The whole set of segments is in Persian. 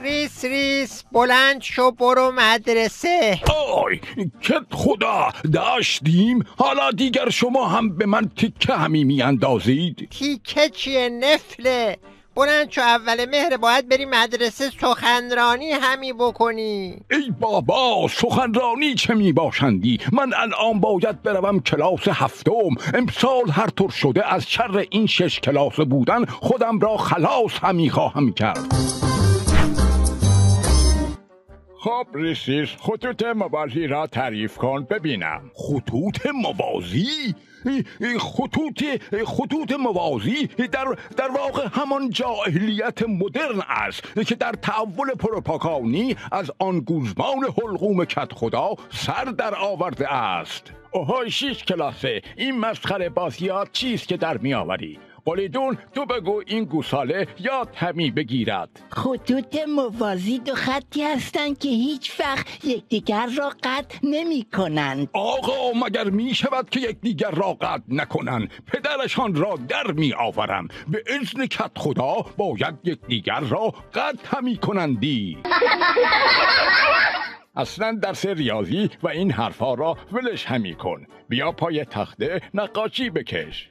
ریس ریس بلند شو برو مدرسه. آی کت خدا داشتیم، حالا دیگر شما هم به من تیکه همی میاندازید. تیکه چیه نفله؟ بلند شو اول مهر باید بری مدرسه سخنرانی همی بکنی. ای بابا سخنرانی چه می باشندی؟ من الان باید بروم کلاس هفتم. امسال هر طور شده از شر این 6 کلاس بودن خودم را خلاص همی خواهم کرد. خب ریسیس خطوط موازی را تعریف کن ببینم. خطوط موازی؟ خطوط موازی در واقع همان جاهلیت مدرن است که در تحول پروپاگانی از آن گوزمان حلقوم کت خدا سر در آورده است. اوه 6 کلاسه، این مسخره بازیات چیست که در می آوری؟ قلیدون تو بگو این گوساله یاد همی بگیرد. خطوط موازی دو خطی هستند که هیچ وقت یکدیگر را قطع نمی کنند. آقا مگر می شود که یکدیگر را قطع نکنند؟ پدرشان را در می آورم. به اذن کت خدا باید یکدیگر را قطع همی کنندی. اصلا درس ریاضی و این حرفا را ولش همی کن. بیا پای تخته نقاشی بکش.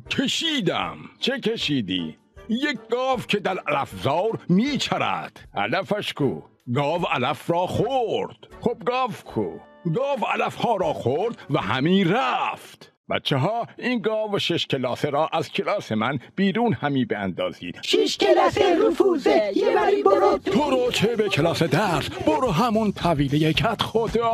کشیدم. چه کشیدی؟ یک گاو که در علفزار میچرد. علفش کو؟ گاو علف را خورد. خب گاو کو؟ گاو علف ها را خورد و همی رفت. بچه ها این گاو 6 کلاسه را از کلاس من بیرون همی بیندازید. 6 کلاسه رفوزه یه بری برو تو رو چه به کلاس درس، برو همون طویله کت خدا.